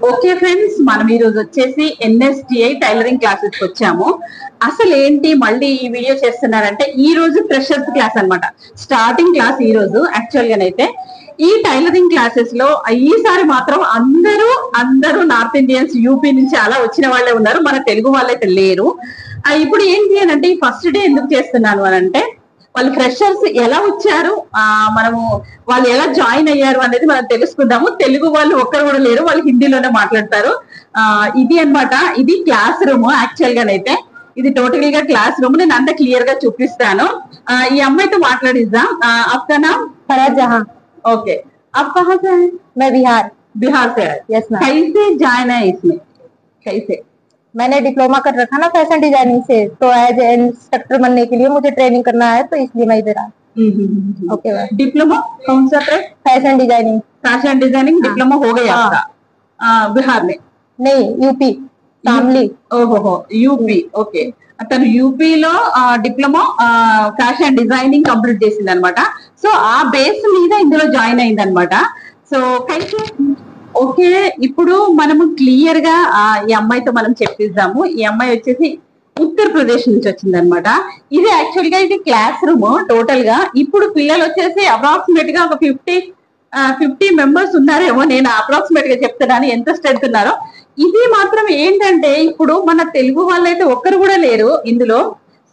Okay friends, మనం ఈ రోజు వచ్చేసి ఎన్ఎస్టిఐ టైలరింగ్ క్లాసెస్ కి వచ్చాము. అసలు ఏంటి మళ్ళీ ఈ వీడియో చేస్తున్నారంటే, ఈ రోజు ఫ్రెషర్స్ క్లాస్ అన్నమాట. స్టార్టింగ్ క్లాస్ ఈ రోజు. యాక్చువల్ గానైతే ఈ టైలరింగ్ క్లాసెస్ లో ఈసారి మాత్రం అందరూ నార్త్ ఇండియన్స్, యూపీ నుంచి అలా వచ్చిన వాళ్ళే ఉన్నారు, మన తెలుగు వాళ్ళైతే లేరు. ఇప్పుడు ఏంటి అని అంటే, ఈ ఫస్ట్ డే ఎందుకు చేస్తున్నాను అని అంటే, వాళ్ళు ఫ్రెషర్స్ ఎలా వచ్చారు, మనము వాళ్ళు ఎలా జాయిన్ అయ్యారు అనేది మనం తెలుసుకుందాము. తెలుగు వాళ్ళు ఒక్కరు కూడా లేరు, వాళ్ళు హిందీలోనే మాట్లాడతారు. ఇది అన్నమాట, ఇది క్లాస్ రూమ్. యాక్చువల్ గానైతే ఇది టోటల్ గా క్లాస్ రూమ్. నేను అంతా క్లియర్ గా చూపిస్తాను. ఈ అమ్మాయితో మాట్లాడిద్దాం. आपका नाम? फराज जहां। ओके, आप कहाँ से हैं? मैं बिहार से है। Yes ma'am. कैसे जान है इसमें, कैसे? मैंने डिप्लोमा कर रखा ना फैशन डिजाइनिंग से, तो एज इंस्ट्रक्टर बनने के लिए मुझे ट्रेनिंग करना है, तो इसलिए मैं इधर आई। Okay ma'am. डिप्लोमा कौन सा trade? Fashion designing. Fashion designing diploma हो गया आपका? बिहार में नहीं, यूपी शामली। ఓహో, యూపీ. ఓకే, తను యూపీలో డిప్లొమా ఫ్యాషన్ డిజైనింగ్ కంప్లీట్ చేసింది అనమాట. సో ఆ బేస్ మీద ఇందులో జాయిన్ అయింది అనమాట. సో ఓకే, ఇప్పుడు మనము క్లియర్ గా ఈ అమ్మాయితో మనం చెప్పిద్దాము. ఈ అమ్మాయి వచ్చేసి ఉత్తరప్రదేశ్ నుంచి వచ్చింది అనమాట. ఇది యాక్చువల్ గా ఇది క్లాస్ రూమ్ టోటల్ గా. ఇప్పుడు పిల్లలు వచ్చేసి అప్రాక్సిమేట్ గా ఒక 50 మెంబర్స్ ఉన్నారేమో, నేను అప్రాక్సిమేట్ గా చెప్తున్నాను ఎంత స్ట్రెంత్ ఉన్నారో. ఇది మాత్రం ఏంటంటే, ఇప్పుడు మన తెలుగు వాళ్ళైతే ఒక్కరు కూడా లేరు ఇందులో.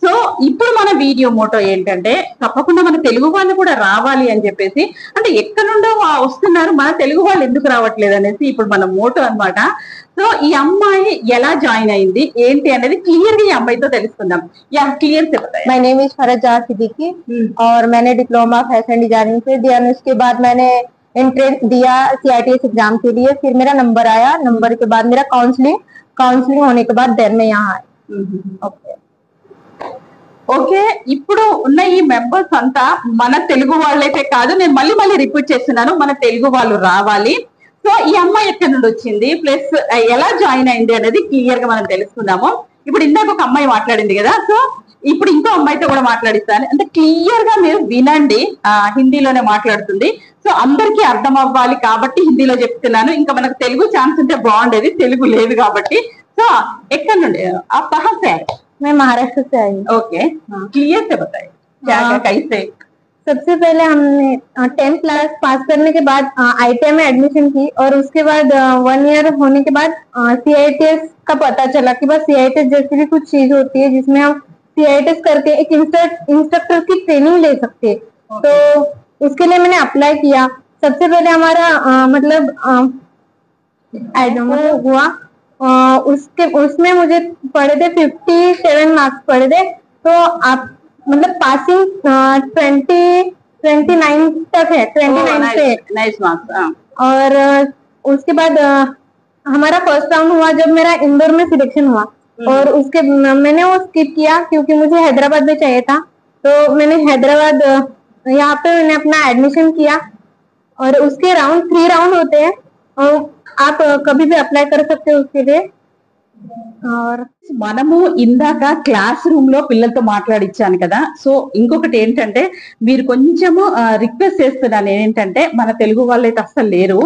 సో ఇప్పుడు మన వీడియో మోటో ఏంటంటే, తప్పకుండా మన తెలుగు వాళ్ళు కూడా రావాలి అని చెప్పేసి, అంటే ఎక్కడ నుండో వస్తున్నారు, మన తెలుగు వాళ్ళు ఎందుకు రావట్లేదు అనేసి ఇప్పుడు మన మోటో అన్నమాట. సో ఈ అమ్మాయి ఎలా జాయిన్ అయింది ఏంటి అనేది క్లియర్ గా ఈ అమ్మాయితో తెలుసుకుందాం. యా, క్లిयर से बताइए। माय नेम इज फराज जहां सिद्दीकी और मैंने डिप्लोमा फैशन डिजाइनिंग से दिया। उसके बाद मैंने एंट्रेंस दिया CITS एग्जाम के लिए। फिर मेरा नंबर आया, नंबर के बाद मेरा काउंसलिंग होने के बाद देन मैं यहाँ आई। ఓకే ఓకే, ఇప్పుడు ఉన్న ఈ మెంబర్స్ అంతా మన తెలుగు వాళ్ళైతే కాదు. నేను మళ్ళీ రిపీట్ చేస్తున్నాను, మన తెలుగు వాళ్ళు రావాలి. సో ఈ అమ్మాయి ఎక్కడి నుండి వచ్చింది, ప్లస్ ఎలా జాయిన్ అయింది అనేది క్లియర్ గా మనం తెలుసుకుందాము. ఇప్పుడు ఇందాక ఒక అమ్మాయి మాట్లాడింది కదా, సో ఇప్పుడు ఇంకో అమ్మాయితో కూడా మాట్లాడిస్తాను. అంటే క్లియర్ గా మీరు వినండి. హిందీలోనే మాట్లాడుతుంది, సో అందరికీ అర్థం అవ్వాలి కాబట్టి హిందీలో చెప్తున్నాను. ఇంకా మనకు తెలుగు ఛాన్స్ ఉంటే బాగుండేది, తెలుగు లేదు కాబట్టి. సో ఎక్కడి నుండి आप कहाँ से आए? मैं महाराष्ट्र से आई। ओके, क्लियर से बताइए क्या कैसे। सबसे पहले हमने 10th क्लास पास करने के बाद ITI में एडमिशन की, और उसके बाद 1 ईयर होने के बाद CITS का पता चला कि बस CITS जैसी भी कुछ चीज होती है जिसमें हम CITS करके एक इंस्ट्रक्टर की ट्रेनिंग ले सकते हैं। तो उसके लिए मैंने अप्लाई किया। सबसे पहले हमारा मतलब हुआ, उसमें मुझे पड़े थे 57 मार्क्स पड़े थे। तो आप मतलब पासिंग 29 तक है, 29 से। Nice marks. और उसके बाद हमारा फर्स्ट राउंड हुआ जब मेरा इंदौर में सिलेक्शन हुआ, और उसके मैंने वो स्किप किया क्योंकि मुझे हैदराबाद में चाहिए था। तो मैंने हैदराबाद यहाँ पे मैंने अपना एडमिशन किया, और उसके 3 राउंड होते हैं, और आप कभी भी अप्लाई कर सकते हो उसके लिए। మనము ఇందాక క్లాస్ రూమ్ లో పిల్లలతో మాట్లాడిచ్చాను కదా. సో ఇంకొకటి ఏంటంటే, మీరు కొంచెము రిక్వెస్ట్ చేస్తున్నాను ఏంటంటే, మన తెలుగు వాళ్ళైతే అస్సలు లేరు.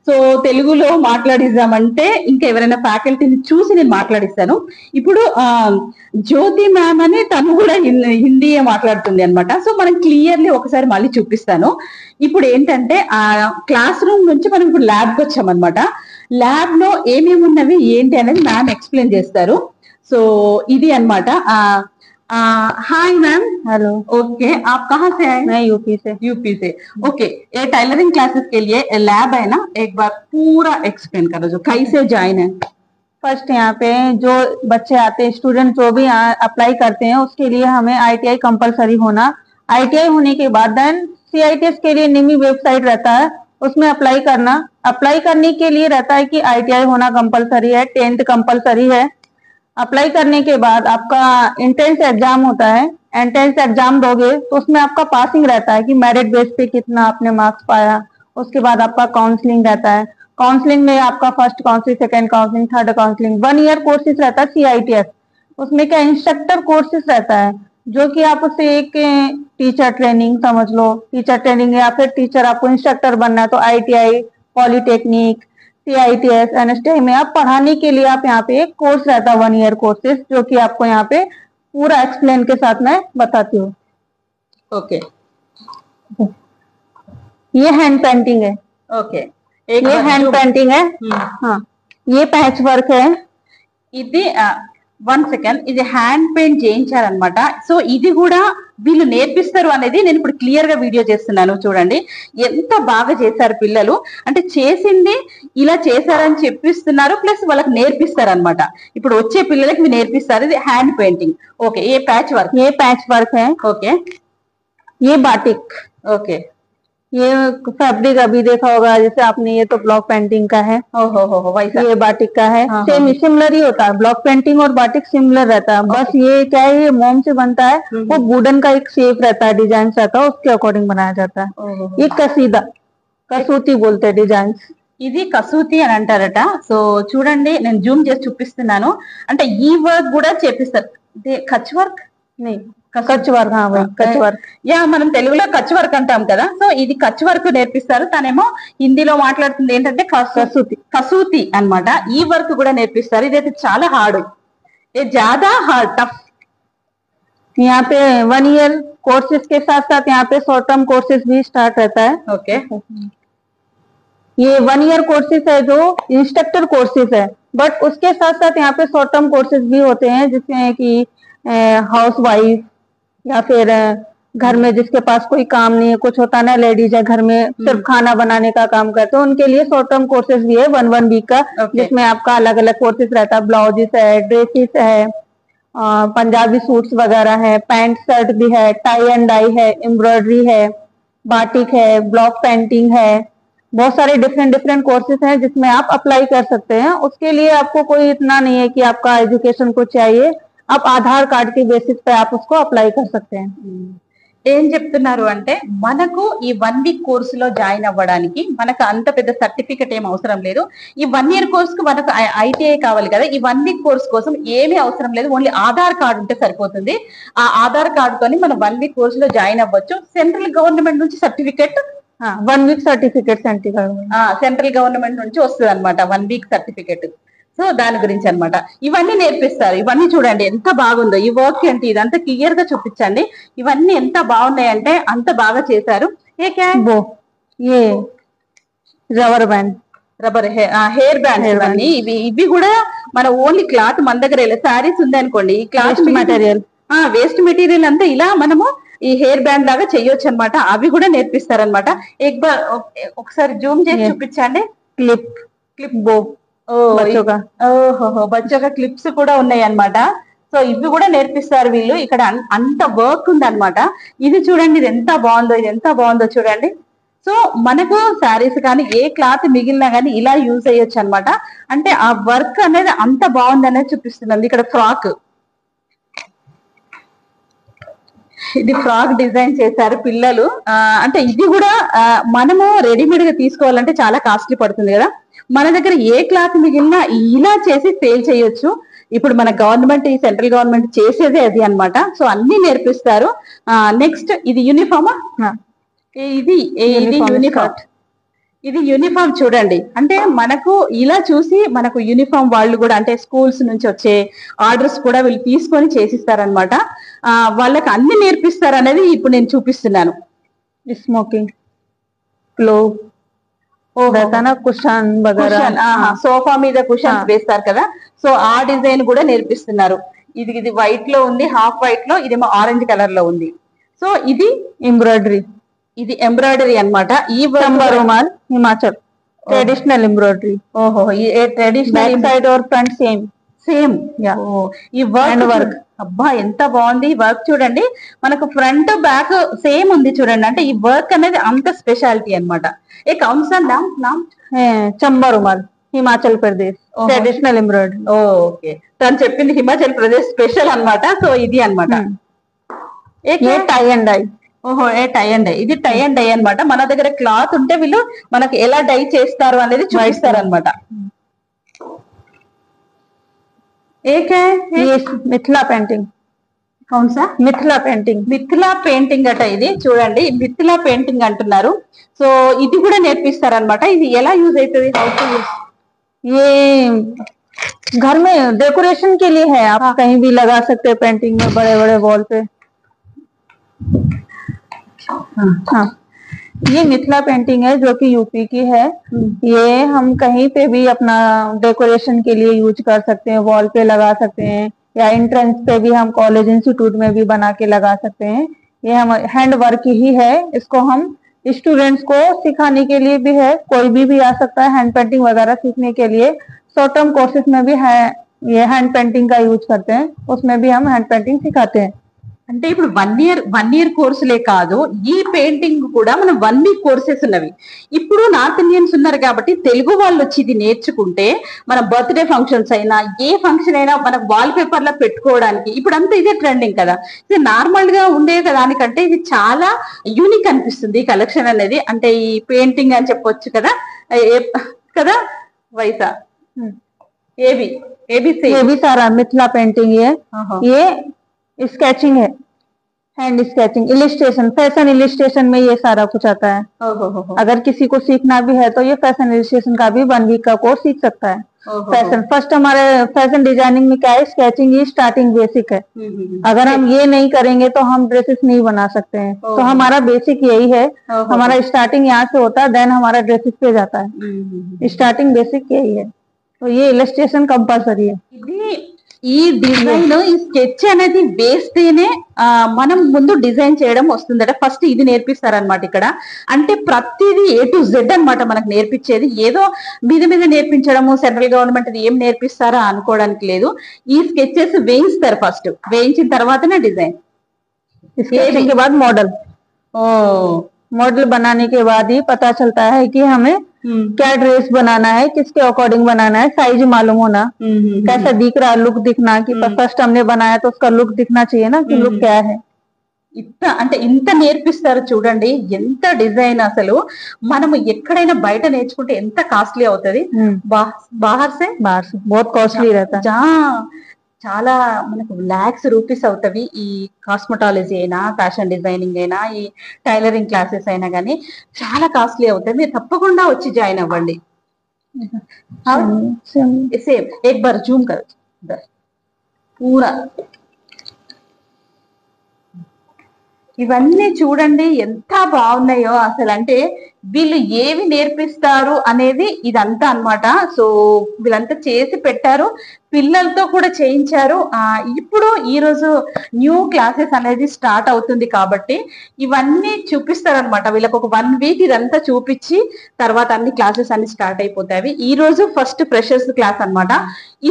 సో తెలుగులో మాట్లాడిద్దామంటే ఇంకా ఎవరైనా ఫ్యాకల్టీని చూసి నేను మాట్లాడిస్తాను. ఇప్పుడు జ్యోతి మ్యామ్ అని తను కూడా హిందీయే మాట్లాడుతుంది అనమాట. సో మనం క్లియర్లీ ఒకసారి మళ్ళీ చూపిస్తాను. ఇప్పుడు ఏంటంటే, ఆ క్లాస్ రూమ్ నుంచి మనం ఇప్పుడు ల్యాబ్కి వచ్చామన్నమాట. ల్యాబ్ లో ఏమేమి ఉన్నవి ఏంటి అనేది మ్యామ్ ఎక్స్ప్లెయిన్ చేస్తారు. సో ఇది అన్నమాట. Hi ma'am. हेलो। ओके, आप कहाँ से आए? मैं यूपी से। ओके, ये टाइलरिंग क्लासेस के लिए लैब है ना, एक बार पूरा एक्सप्लेन करो जो कैसे ज्वाइन है। फर्स्ट यहाँ पे जो बच्चे आते हैं, स्टूडेंट जो भी अप्लाई करते हैं, उसके लिए हमें ITI कंपलसरी होना। ITI होने के बाद देन CITS के लिए निमी वेबसाइट रहता है, उसमें अप्लाई करना। अप्लाई करने के लिए रहता है कि ITI होना कंपलसरी है, 10th कंपलसरी है। अप्लाई करने के बाद आपका एंट्रेंस एग्जाम होता है। एंट्रेंस एग्जाम दोगे तो उसमें आपका पासिंग रहता है कि मेरिट बेस पे कितना आपने मार्क्स पाया। उसके बाद आपका काउंसलिंग रहता है। काउंसलिंग में आपका first counselling, second counselling, third counselling, 1 year courses रहता है CITS। उसमें क्या इंस्ट्रक्टर कोर्सेज रहता है, जो कि आप उससे एक टीचर ट्रेनिंग समझ लो, टीचर ट्रेनिंग, या फिर टीचर आपको इंस्ट्रक्टर बनना है तो ITI, पॉलिटेक्निक, CITS NSTI में आप पढ़ाने के लिए आप यहाँ पे एक कोर्स रहता है 1 ईयर कोर्सेज, जो कि आपको यहाँ पे पूरा एक्सप्लेन के साथ मैं बताती हूँ। ओके ये हैंड पेंटिंग है, ఓకే ये हैंड पेंटिंग है। हाँ, ये पैच वर्क है। ఇది 1 సెకండ్, ఇది హ్యాండ్ పెయింట్ చేయించారనమాట. సో ఇది కూడా వీళ్ళు నేర్పిస్తారు అనేది నేను ఇప్పుడు క్లియర్ గా వీడియో చేస్తున్నాను. చూడండి ఎంత బాగా చేశారు పిల్లలు, అంటే చేసింది ఇలా చేశారని చెప్పిస్తున్నారు, ప్లస్ వాళ్ళకి నేర్పిస్తారు అనమాట. ఇప్పుడు వచ్చే పిల్లలకి నేర్పిస్తారు. ఇది హ్యాండ్ పెయింటింగ్. ఓకే, ఏ ప్యాచ్ వర్క్, ये पैच वर्क है। ఓకే ये बाटिक, ఓకే ये फैब्रिक अभी देखा होगा, जैसे आपने, ये तो ब्लॉक पेंटिंग का है, ఓహో వైసా ये बाटिक का है। हाँ, सेम सिमिलर ही होता है, ब्लॉक पेंटिंग और बाटिक सिमिलर रहता है, बस ये क्या है, ये मोम से बनता है, वो वुडन का एक शेप रहता है, डिजाइन रहता है, उसके अकॉर्डिंग बनाया जाता है। ये कसीदा, कसूती बोलते हैं डिजाइन। ఇది కసూతి అని అంటారట. సో చూడండి నేను జూమ్ చేసి చూపిస్తున్నాను, అంటే ఈ వర్క్ కూడా చేపిస్తారు. కచ్ వర్క్ नहीं, कच वर्क, हाँ भाई कच वर्क। యా మనం తెలుగులో కచ్ వర్క్ అంటాం కదా. సో ఇది కచ్ వర్క్ నేర్పిస్తారు. తనేమో హిందీలో మాట్లాడుతుంది ఏంటంటే కసూతి, కసూతి అన్నమాట. ఈ వర్క్ కూడా నేర్పిస్తారు. ఇదైతే చాలా హార్డ్, ఏ ज्यादा हार्ड टफ। यहाँ पे 1 ईयर कोर्सेज के साथ साथ यहाँ पे शॉर्ट टर्म कोर्सेज भी स्टार्ट रहता है। ఓకే ये 1 ईयर कोर्सेज है जो इंस्ट्रक्टर कोर्सेज है, बट उसके साथ साथ यहाँ पे शॉर्ट टर्म कोर्सेज भी होते हैं, जिसमें कि हाउस वाइफ या फिर घर में जिसके पास कोई काम नहीं है, कुछ होता है ना, लेडीज है घर में सिर्फ खाना बनाने का काम करते हैं, उनके लिए शॉर्ट टर्म कोर्सेज भी है 1 वीक का, जिसमें आपका अलग अलग कोर्सेज रहता है। ब्लाउजेस है, ड्रेसेस है, पंजाबी सूट्स वगैरह है, पैंट शर्ट भी है, टाई एंड डाई है, एम्ब्रॉयडरी है, बाटिक है, ब्लॉक पेंटिंग है, बहुत सारे डिफरेंट कोर्सेज हैं जिसमें आप अप्लाई कर सकते हैं। उसके लिए आपको कोई इतना नहीं है कि आपका एजुकेशन को चाहिए, आप आधार कार्ड के बेसिस पे आप उसको अप्लाई कर सकते हैं। ఏం చెప్తున్నారు అంటే మనకు ఈ 1 వీక్ కోర్సులో జాయిన్ అవ్వడానికి మనకు అంత పెద్ద సర్టిఫికెట్ ఏం అవసరం లేదు. ఈ 1 ఇయర్ కోర్స్ కు మనకు ఐటీఐ కావాలి కదా. ఈ 1 వీక్ కోర్స్ కోసం ఏమీ అవసరం లేదు, ఓన్లీ ఆధార్ కార్డు ఉంటే సరిపోతుంది. ఆ ఆధార్ కార్డు తోని మనం 1 వీక్ కోర్స్ లో జాయిన్ అవ్వచ్చు. సెంట్రల్ గవర్నమెంట్ నుంచి certificate, 1 week certificate central government నుంచి వస్తుంది అనమాట 1 వీక్ సర్టిఫికెట్. సో దాని గురించి అన్నమాట ఇవన్నీ నేర్పిస్తారు. ఇవన్నీ చూడండి ఎంత బాగుందో. ఈ వర్క్ ఏంటి ఇదంతా క్లియర్ గా చూపించండి. ఇవన్నీ ఎంత బాగున్నాయంటే అంత బాగా చేశారు. ఏ క్యాన్ वो ये rubber band, rubber hair bands ఇవన్నీ. ఇవి కూడా మన ఓన్లీ క్లాత్ మన దగ్గర శారీస్ ఉంది అనుకోండి, ఈ క్లాత్ మెటీరియల్, వేస్ట్ మెటీరియల్ అంతా ఇలా మనము ఈ హెయిర్ బ్యాండ్ లాగా చెయ్యొచ్చు అనమాట. అవి కూడా నేర్పిస్తారనమాట. ఒకసారి జూమ్ చేసి చూపించండి. क्लिप, క్లిప్ బో బచ్చోగా క్లిప్స్ కూడా ఉన్నాయి అన్నమాట. సో ఇవి కూడా నేర్పిస్తారు వీళ్ళు. ఇక్కడ అంత వర్క్ ఉంది అనమాట. ఇది చూడండి, ఇది ఎంత బాగుందో, ఇది ఎంత బాగుందో చూడండి. సో మనకు శారీస్ కానీ ఏ క్లాత్ మిగిలినా కానీ ఇలా యూజ్ అయ్యొచ్చు అనమాట. అంటే ఆ వర్క్ అనేది అంత బాగుంది అనేది చూపిస్తుంది. ఇక్కడ ఫ్రాక్, ఇది ఫ్రాక్ డిజైన్ చేశారు పిల్లలు. అంటే ఇది కూడా మనము రెడీమేడ్ గా తీసుకోవాలంటే చాలా కాస్ట్లీ పడుతుంది కదా. మన దగ్గర ఏ క్లాత్ మిగిలినా ఇలా చేసి సేల్ చేయొచ్చు. ఇప్పుడు మన గవర్నమెంట్, ఈ సెంట్రల్ గవర్నమెంట్ చేసేదే అది అన్నమాట. సో అన్ని నేర్పిస్తారు. నెక్స్ట్ ఇది యూనిఫామా, ఇది యూనిఫామ్. ఇది యూనిఫామ్ చూడండి. అంటే మనకు ఇలా చూసి మనకు యూనిఫామ్ వాళ్ళు కూడా, అంటే స్కూల్స్ నుంచి వచ్చే ఆర్డర్స్ కూడా వీళ్ళు తీసుకొని చేసిస్తారనమాట. వాళ్ళకి అన్ని నేర్పిస్తారు అనేది ఇప్పుడు నేను చూపిస్తున్నాను. स्मोकिंग क्लो కుషన్ సోఫా మీద కుషన్స్ వేస్తారు కదా. సో ఆ డిజైన్ కూడా నేర్పిస్తున్నారు. ఇది వైట్ లో ఉంది, హాఫ్ వైట్ లో, ఇదేమో ఆరెంజ్ కలర్ లో ఉంది. సో ఇది ఎంబ్రాయిడరీ, ఇది ఎంబ్రాయిడరీ అన్నమాట. ఈ रुमाल हिमाचल ट्रेडिशनल एम्ब्रॉयडरी। ఓహో, ఈ ట్రెడిషనల్ साइड और फ्रंट सेम సేమ్. ఈ వర్క్ అబ్బా ఎంత బాగుంది. ఈ వర్క్ చూడండి, మనకు ఫ్రంట్ బ్యాక్ సేమ్ ఉంది చూడండి. అంటే ఈ వర్క్ అనేది అంత స్పెషాలిటీ అన్నమాట. ఏ కౌన్సా నామ్ నామ్ చంబా रुमाल Himachal Pradesh traditional embroidery. Okay, తను చెప్పింది హిమాచల్ ప్రదేశ్ స్పెషల్ అన్నమాట. సో ఇది అన్నమాట. ఏ టై అండ్ డై, ఓహో, ఏ టై అండ్ డై. ఇది టై అండ్ డై అన్నమాట. మన దగ్గర క్లాత్ ఉంటే వీళ్ళు మనకు ఎలా డై చేస్తారు అనేది చూపిస్తారు అనమాట. మిథిలా పెయింటింగ్, కౌన్సా మిథిలా పెయింటింగ్, మిథిలా పెయింటింగ్ అట. ఇది చూడండి, మిథిలా పెయింటింగ్ అంటున్నారు. సో ఇది కూడా నేర్పిస్తారు అనమాట. ఇది ఎలా యూజ్ అవుతుంది, హౌ టు యూజ్? ये घर में डेकोरेशन के लिए है, आप कहीं भी लगा सकते हैं पेंटिंग में, बड़े बड़े वॉल पे। हाँ, ये मिथिला पेंटिंग है जो कि यूपी की है। ये हम कहीं पे भी अपना डेकोरेशन के लिए यूज कर सकते हैं, वॉल पे लगा सकते हैं, या एंट्रेंस पे भी हम कॉलेज इंस्टीट्यूट में भी बना के लगा सकते हैं। ये हम हैंड वर्क ही है, इसको हम स्टूडेंट्स को सिखाने के लिए भी है, कोई भी आ सकता है हैंड पेंटिंग वगैरह सीखने के लिए। शॉर्ट टर्म कोर्सेज में भी है, ये हैंड पेंटिंग का यूज करते हैं, उसमें भी हम हैंड पेंटिंग सिखाते हैं। అంటే ఇప్పుడు 1 ఇయర్ కోర్సులే కాదు, ఈ పెయింటింగ్ కూడా మనం 1 వీక్ కోర్సెస్ ఉన్నవి. ఇప్పుడు నార్త్ ఇండియన్స్ ఉన్నారు కాబట్టి తెలుగు వాళ్ళు వచ్చి ఇది నేర్చుకుంటే మన బర్త్డే ఫంక్షన్స్ అయినా ఏ ఫంక్షన్ అయినా మన వాల్ పేపర్ లో పెట్టుకోవడానికి ఇప్పుడు అంతా ఇదే ట్రెండింగ్ కదా. ఇది నార్మల్ గా ఉండే దానికంటే ఇది చాలా యూనిక్ అనిపిస్తుంది ఈ కలెక్షన్ అనేది. అంటే ఈ పెయింటింగ్ అని చెప్పొచ్చు కదా. కదా వైసా ఏబి ఏబిసి ये भी सारा मिथिला पेंटिंग ये स्केचिंग है, hand sketching, illustration, fashion illustration में ये सारा कुछ आता है। अगर किसी को सीखना भी है तो ये फैशन इलिस्ट्रेशन का भी 1 वीक का कोर्स सीख सकता है। फैशन फर्स्ट हमारे फैशन डिजाइनिंग में क्या है, स्केचिंग ही स्टार्टिंग बेसिक है। अगर हम ये नहीं करेंगे तो हम ड्रेसेस नहीं बना सकते हैं। तो हमारा बेसिक यही है, हमारा स्टार्टिंग यहाँ से होता है, देन हमारा ड्रेसेस पे जाता है। स्टार्टिंग बेसिक यही है, तो ये इलिस्ट्रेशन कंपल्सरी है। ఈ డిజైన్ ఈ స్కెచ్ అనేది వేస్తేనే మనం ముందు డిజైన్ చేయడం వస్తుందట. ఫస్ట్ ఇది నేర్పిస్తారనమాట ఇక్కడ. అంటే ప్రతిదీ A to Z అనమాట మనకు నేర్పించేది. ఏదో మీద మీద నేర్పించడము, సెంట్రల్ గవర్నమెంట్ ఏం నేర్పిస్తారా అనుకోవడానికి లేదు. ఈ స్కెచెస్ వేయిస్తారు, ఫస్ట్ వేయించిన తర్వాతనే డిజైన్. स्केचिंग के बाद मॉडल, मॉडल बनाने के बाद ही पता चलता है कि हमें क्या ड्रेस बनाना है, किसके अकॉर्डिंग बनाना है, साइज मालूम होना, कैसा दिख रहा है, लुक दिखना कि फर्स्ट हमने बनाया तो उसका लुक दिखना चाहिए ना कि लुक क्या है। అంటే ఇంత నేర్పిస్తారు చూడండి. ఎంత డిజైన్ అసలు మనము ఎక్కడైనా బయట నేర్చుకుంటే ఎంత కాస్ట్లీ అవుతుంది. బాహర్ సే बहुत कॉस्टली रहता है, చాలా మనకు లాక్స్ రూపీస్ అవుతవి. ఈ కాస్మెటాలజీ అయినా, ఫ్యాషన్ డిజైనింగ్ అయినా, ఈ టైలరింగ్ క్లాసెస్ అయినా కానీ చాలా కాస్ట్లీ అవుతాయి. మీరు తప్పకుండా వచ్చి జాయిన్ అవ్వండి. సేమ్ एक बार जूम कर पूरा. ఇవన్నీ చూడండి ఎంత బాగున్నాయో అసలు. అంటే వీళ్ళు ఏవి నేర్పిస్తారు అనేది ఇదంతా అన్నమాట. సో వీళ్ళంతా చేసి పెట్టారు, పిల్లలతో కూడా చేయించారు. ఇప్పుడు ఈ రోజు న్యూ క్లాసెస్ అనేది స్టార్ట్ అవుతుంది కాబట్టి ఇవన్నీ చూపిస్తారనమాట. వీళ్ళకి ఒక 1 వీక్ ఇదంతా చూపించి తర్వాత అన్ని క్లాసెస్ అన్ని స్టార్ట్ అయిపోతాయి. ఈ రోజు ఫస్ట్ ఫ్రెషర్స్ క్లాస్ అన్నమాట.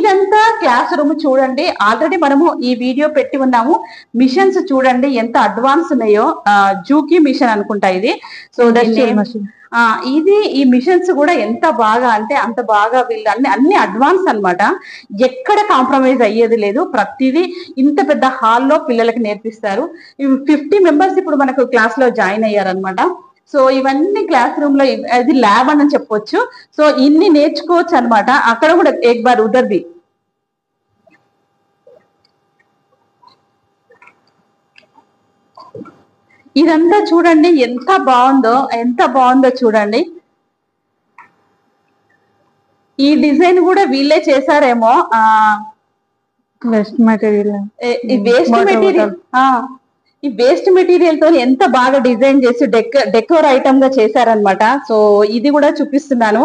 ఇదంతా క్లాస్ రూమ్ చూడండి. ఆల్రెడీ మనము ఈ వీడియో పెట్టి ఉన్నాము. మిషన్స్ చూడండి ఎంత అడ్వాన్స్ ఉన్నాయో. జూకీ మిషన్ అనుకుంటా ఇది. సో ఇది ఈ మిషన్స్ కూడా ఎంత బాగా అంటే అంత బాగా వీళ్ళు అన్ని అడ్వాన్స్ అన్నమాట. ఎక్కడ కాంప్రమైజ్ అయ్యేది లేదు. ప్రతిదీ ఇంత పెద్ద హాల్లో పిల్లలకి నేర్పిస్తారు. 50 మెంబర్స్ ఇప్పుడు మనకు క్లాస్ లో జాయిన్ అయ్యారనమాట. సో ఇవన్నీ క్లాస్ రూమ్ లో అది ల్యాబ్ అని చెప్పొచ్చు. సో ఇన్ని నేర్చుకోవచ్చు అనమాట. అక్కడ కూడా ఏక్ బార్ ఉదర్ది ఇదంతా చూడండి ఎంత బాగుందో చూడండి. ఈ డిజైన్ కూడా వీళ్ళే చేశారేమో. वेस्ट मटेरियल ఈ వేస్ట్ మెటీరియల్ తో ఎంత బాగా డిజైన్ చేసి డెకోర్ ఐటమ్ గా చేశారనమాట. సో ఇది కూడా చూపిస్తున్నాను.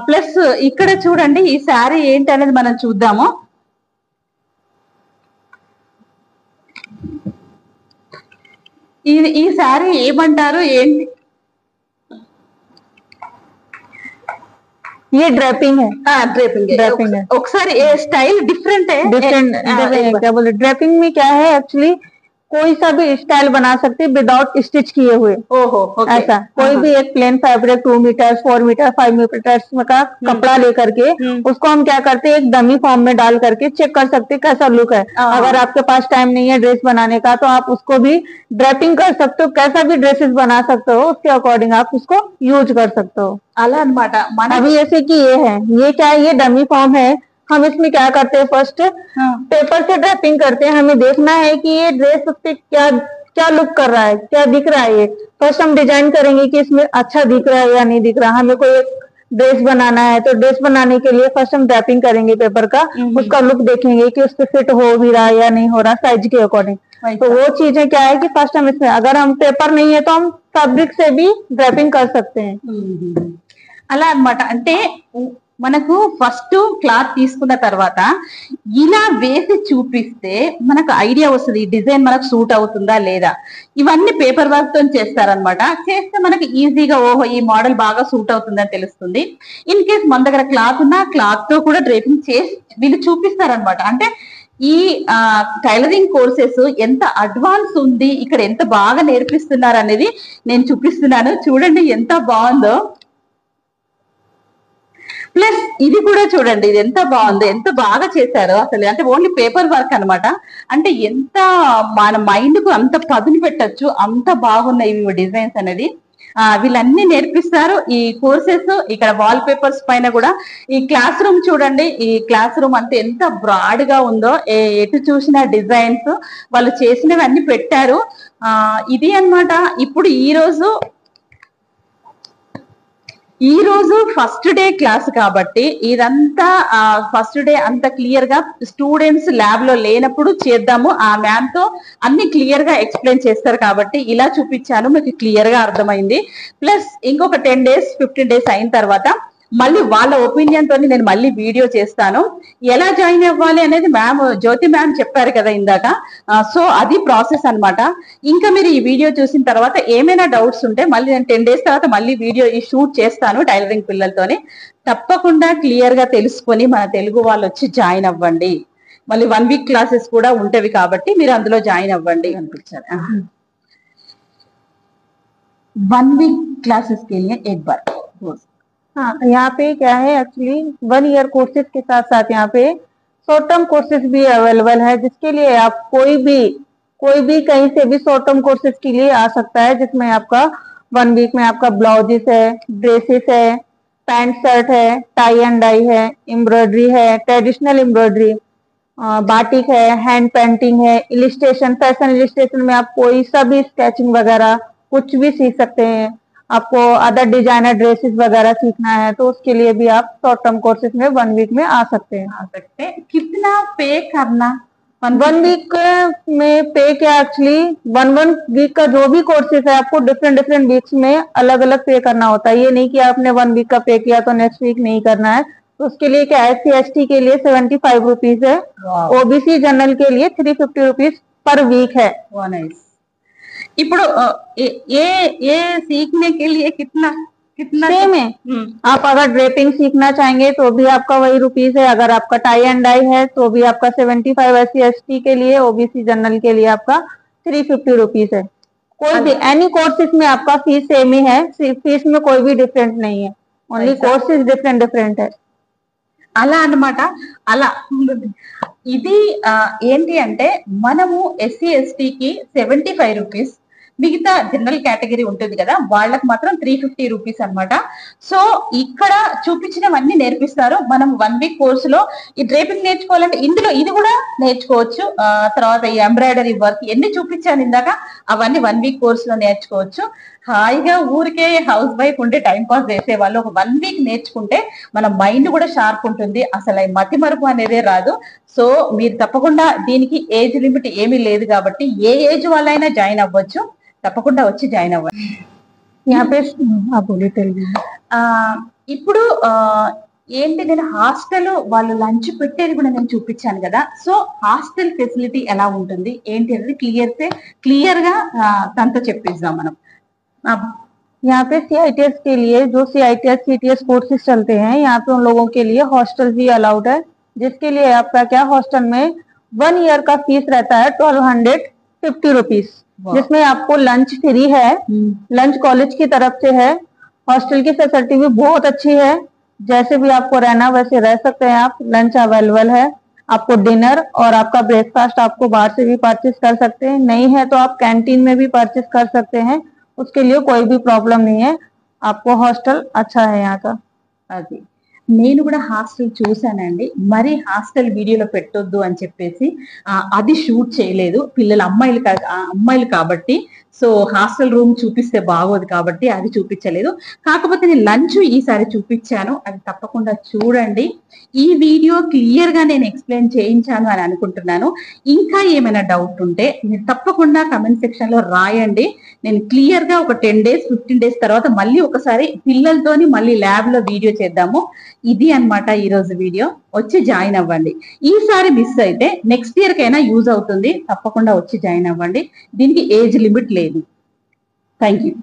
ప్లస్ ఇక్కడ చూడండి ఈ శారీ ఏంటి అనేది మనం చూద్దాము. ఈ శారీ ఏమంటారు ఏంటి? ये ड्रेपिंग है, ड्रेपिंग है। ఒకసారి స్టైల్ డిఫరెంట్ है, क्या बोले ड्रेपिंग में क्या है, एक्चुअली कोई सा भी स्टाइल बना सकते विदाउट स्टिच किए हुए। ओहो, ऐसा कोई भी एक plain fabric 2 metre 4 metre 5 metre का कपड़ा लेकर के उसको हम क्या करते हैं एक डमी फॉर्म में डाल करके चेक कर सकते हैं कैसा लुक है। अगर आपके पास टाइम नहीं है ड्रेस बनाने का तो आप उसको भी ड्रेपिंग कर सकते हो, कैसा भी ड्रेसेस बना सकते हो, उसके अकॉर्डिंग आप उसको यूज कर सकते हो। అలా అన్నమాట. अभी जैसे कि ये है, ये क्या है, ये डमी फॉर्म है। हम इसमें क्या करते हैं, फर्स्ट पेपर से ड्रेपिंग करते हैं। हमें देखना है कि ये ड्रेस पे क्या क्या लुक कर रहा है, क्या दिख रहा है। ये फर्स्ट हम डिजाइन करेंगे कि इसमें अच्छा दिख रहा है या नहीं दिख रहा। हमें कोई ड्रेस बनाना है तो ड्रेस बनाने के लिए फर्स्ट हम ड्रैपिंग करेंगे पेपर का, उसका लुक देखेंगे कि उस पे फिट हो भी रहा है या नहीं हो रहा साइज के अकॉर्डिंग। तो वो चीजें क्या है कि फर्स्ट हम इसमें अगर हम पेपर नहीं है तो हम फैब्रिक से भी ड्रैपिंग कर सकते हैं। అలా అన్నమాట। అంటే మనకు ఫస్ట్ క్లాత్ తీసుకున్న తర్వాత ఇలా వేసి చూపిస్తే మనకు ఐడియా వస్తుంది ఈ డిజైన్ మనకు సూట్ అవుతుందా లేదా। ఇవన్నీ పేపర్ వర్క్ తో చేస్తారనమాట। చేస్తే మనకి ఈజీగా ఓహో ఈ మోడల్ బాగా సూట్ అవుతుందని తెలుస్తుంది। ఇన్ కేస్ మన దగ్గర క్లాత్ ఉన్నా క్లాత్ తో కూడా డ్రేపింగ్ చేసి వీళ్ళు చూపిస్తారనమాట। అంటే ఈ టైలరింగ్ కోర్సెస్ ఎంత అడ్వాన్స్ ఉంది, ఇక్కడ ఎంత బాగా నేర్పిస్తున్నారు అనేది నేను చూపిస్తున్నాను। చూడండి ఎంత బాగుందో। ప్లస్ ఇది కూడా చూడండి, ఇది ఎంత బాగుంది, ఎంత బాగా చేశారో అసలు। అంటే ఓన్లీ పేపర్ వర్క్ అన్నమాట। అంటే ఎంత మన మైండ్ కు అంత పదును పెట్టచ్చు, అంత బాగున్నాయి ఇవి డిజైన్స్ అనేది। వీళ్ళన్నీ నేర్పిస్తారు ఈ కోర్సెస్। ఇక్కడ వాల్ పేపర్స్ పైన కూడా ఈ క్లాస్ రూమ్ చూడండి, ఈ క్లాస్ రూమ్ అంతా ఎంత బ్రాడ్ గా ఉందో, ఎటు చూసిన డిజైన్స్ వాళ్ళు చేసినవి అన్ని పెట్టారు। ఇది అన్నమాట। ఇప్పుడు ఈ రోజు ఫస్ట్ డే క్లాస్ కాబట్టి ఇదంతా ఫస్ట్ డే అంత క్లియర్ గా స్టూడెంట్స్ ల్యాబ్ లో లేనప్పుడు చేద్దాము, ఆ మ్యామ్ తో అన్ని క్లియర్ గా ఎక్స్ప్లెయిన్ చేస్తారు కాబట్టి ఇలా చూపించాను, మీకు క్లియర్ గా అర్థమైంది। ప్లస్ ఇంకొక 10 days 15 days అయిన తర్వాత మళ్ళీ వాళ్ళ ఒపీనియన్ తోని నేను మళ్ళీ వీడియో చేస్తాను। ఎలా జాయిన్ అవ్వాలి అనేది మ్యామ్ జ్యోతి మ్యామ్ చెప్పారు కదా ఇందాక। సో అది ప్రాసెస్ అన్నమాట। ఇంకా మీరు ఈ వీడియో చూసిన తర్వాత ఏమైనా డౌట్స్ ఉంటే మళ్ళీ నేను 10 days తర్వాత మళ్ళీ వీడియో షూట్ చేస్తాను టైలరింగ్ పిల్లలతోని। తప్పకుండా క్లియర్ గా తెలుసుకొని మన తెలుగు వాళ్ళు వచ్చి జాయిన్ అవ్వండి। మళ్ళీ 1 week క్లాసెస్ కూడా ఉంటవి కాబట్టి మీరు అందులో జాయిన్ అవ్వండి అనిపించారు। 1 week क्लासेस के लिए एक बार हाँ, यहाँ पे क्या है एक्चुअली 1 year कोर्सेज के साथ साथ यहाँ पे शॉर्ट टर्म कोर्सेज भी अवेलेबल है, जिसके लिए आप कोई भी कहीं से भी शॉर्ट टर्म कोर्सेज के लिए आ सकता है, जिसमें आपका 1 week में आपका ब्लाउजेस है, ड्रेसेस है, पैंट शर्ट है, टाई एंड डाई है, एम्ब्रॉयडरी है, ट्रेडिशनल एम्ब्रॉयडरी, बाटिक है, हैंड पेंटिंग है, इलिस्ट्रेशन, फैशन इलिस्ट्रेशन में आप कोई सा भी स्केचिंग वगैरह कुछ भी सीख सकते हैं। आपको अदर डिजाइनर ड्रेसेस वगैरह सीखना है तो उसके लिए भी आप शॉर्ट टर्म कोर्सेज में 1 week में आ सकते हैं। कितना पे करना? 1 week में पे क्या एक्चुअली 1 week का जो भी कोर्सेज है आपको डिफरेंट वीक्स में अलग अलग पे करना होता है। ये नहीं कि आपने 1 week का पे किया तो नेक्स्ट वीक नहीं करना है। तो उसके लिए क्या है, SC/ST के लिए 75 रुपीज है, OBC जनरल के लिए 350 रुपीज पर वीक है। ఇప్పుడు ये सीखने के लिए कितना सेम है। आप अगर ड्रेपिंग सीखना चाहेंगे तो भी आपका वही रुपीज है, अगर आपका टाई एंड डाई है तो भी आपका 75, SC/ST के लिए, OBC जनरल के लिए आपका 350 रुपीज है। कोई भी एनी कोर्सेज में आपका फीस सेम ही है, फीस में कोई भी डिफरेंट नहीं है, ओनली कोर्सेज डिफरेंट है। అలా అన్నమాట। అలా ఇది ఏంటి అంటే మనము SC/ST కి 75 రూపీస్, మిగతా జనరల్ కేటగిరీ ఉంటుంది కదా వాళ్ళకి మాత్రం 350 రూపీస్ అన్నమాట। సో ఇక్కడ చూపించినవన్నీ నేర్పిస్తారు। మనం 1 week కోర్సులో ఈ డ్రేపింగ్ నేర్చుకోవాలంటే ఇందులో ఇది కూడా నేర్చుకోవచ్చు। తర్వాత ఈ ఎంబ్రాయిడరీ వర్క్ ఎన్ని చూపించాను ఇందాక అవన్నీ 1 week కోర్సులో నేర్చుకోవచ్చు। హాయిగా ఊరికే హౌస్ వైఫ్ ఉంటే టైం పాస్ చేసే వాళ్ళు ఒక 1 week నేర్చుకుంటే మన మైండ్ కూడా షార్ప్ ఉంటుంది, అసలు మతి మరుపు అనేదే రాదు। సో మీరు తప్పకుండా దీనికి ఏజ్ లిమిట్ ఏమీ లేదు కాబట్టి ఏ ఏజ్ వాళ్ళైనా జాయిన్ అవ్వచ్చు, తప్పకుండా వచ్చి జాయిన్ అవ్వండి। ఇప్పుడు ఏంటి నేను హాస్టల్ వాళ్ళు లంచ్ పెట్టేది కూడా నేను చూపించాను కదా। సో హాస్టల్ ఫెసిలిటీ ఎలా ఉంటుంది ఏంటి అనేది క్లియర్ గా తనతో చెప్పిద్దాం మనం। यहाँ पे CITS के लिए जो CITS CTS कोर्सेज चलते हैं यहाँ पे उन लोगों के लिए हॉस्टल भी अलाउड है, जिसके लिए आपका क्या हॉस्टल में 1 year का फीस रहता है 1250 रुपीज, जिसमें आपको लंच फ्री है, लंच कॉलेज की तरफ से है। हॉस्टल की फैसिलिटी भी बहुत अच्छी है, जैसे भी आपको रहना वैसे रह सकते हैं आप। लंच अवेलेबल है, आपको डिनर और आपका ब्रेकफास्ट आपको बाहर से भी परचेज कर सकते हैं, नहीं है तो आप कैंटीन में भी परचेज कर सकते हैं, उसके लिए कोई भी प्रॉब्लम नहीं है। आपको हॉस्टल अच्छा है यहाँ का। అది నేను కూడా హాస్టల్ చూసానండి, మరి హాస్టల్ వీడియోలో పెట్టొద్దు అని చెప్పేసి అది షూట్ చేయలేదు. పిల్లలు అమ్మాయిలు కాబట్టి సో హాస్టల్ రూమ్ చూపిస్తే బాగోదు కాబట్టి అది చూపించలేదు. కాకపోతే నేను లంచ్ ఈసారి చూపించాను, అది తప్పకుండా చూడండి. ఈ వీడియో క్లియర్ గా నేను ఎక్స్ప్లెయిన్ చేయించాను అని అనుకుంటున్నాను. ఇంకా ఏమైనా డౌట్ ఉంటే మీరు తప్పకుండా కమెంట్ సెక్షన్ లో రాయండి. నేను క్లియర్ గా ఒక 10 days 15 days తర్వాత మళ్ళీ ఒకసారి పిల్లలతోని మళ్ళీ ల్యాబ్ లో వీడియో చేద్దాము. ఇది అన్నమాట ఈ రోజు వీడియో. వచ్చి జాయిన్ అవ్వండి. ఈసారి మిస్ అయితే నెక్స్ట్ ఇయర్ కైనా యూజ్ అవుతుంది. తప్పకుండా వచ్చి జాయిన్ అవ్వండి. దీనికి ఏజ్ లిమిట్ లేదు. Thank you.